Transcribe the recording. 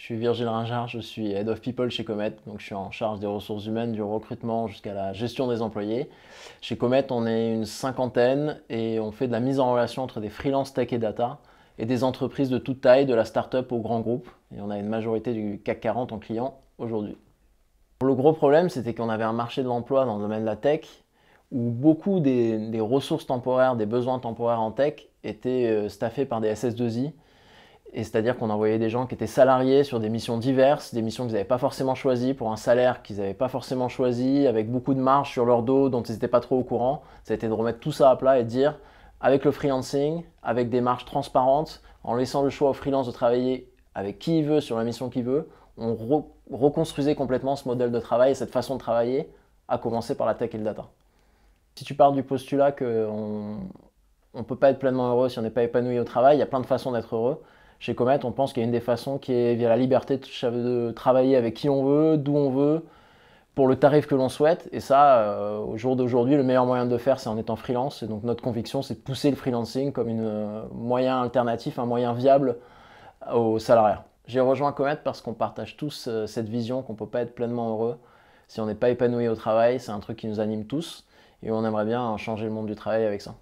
Je suis Virgile Ringard, je suis Head of People chez Comet, donc je suis en charge des ressources humaines, du recrutement jusqu'à la gestion des employés. Chez Comet, on est une cinquantaine et on fait de la mise en relation entre des freelance tech et data et des entreprises de toute taille, de la start-up au grand groupe. Et on a une majorité du CAC 40 en clients aujourd'hui. Le gros problème, c'était qu'on avait un marché de l'emploi dans le domaine de la tech où beaucoup des ressources temporaires, des besoins temporaires en tech étaient staffés par des SS2I. Et c'est-à-dire qu'on envoyait des gens qui étaient salariés sur des missions diverses, des missions qu'ils n'avaient pas forcément choisies, pour un salaire qu'ils n'avaient pas forcément choisi, avec beaucoup de marge sur leur dos dont ils n'étaient pas trop au courant. Ça a été de remettre tout ça à plat et de dire, avec le freelancing, avec des marges transparentes, en laissant le choix au freelance de travailler avec qui il veut, sur la mission qu'il veut, on reconstruisait complètement ce modèle de travail et cette façon de travailler, à commencer par la tech et le data. Si tu pars du postulat qu'on ne peut pas être pleinement heureux si on n'est pas épanoui au travail, il y a plein de façons d'être heureux. Chez Comet, on pense qu'il y a une des façons qui est via la liberté de travailler avec qui on veut, d'où on veut, pour le tarif que l'on souhaite. Et ça, au jour d'aujourd'hui, le meilleur moyen de le faire, c'est en étant freelance. Et donc notre conviction, c'est de pousser le freelancing comme un moyen alternatif, un moyen viable aux salariés. J'ai rejoint Comet parce qu'on partage tous cette vision qu'on ne peut pas être pleinement heureux si on n'est pas épanoui au travail. C'est un truc qui nous anime tous et on aimerait bien changer le monde du travail avec ça.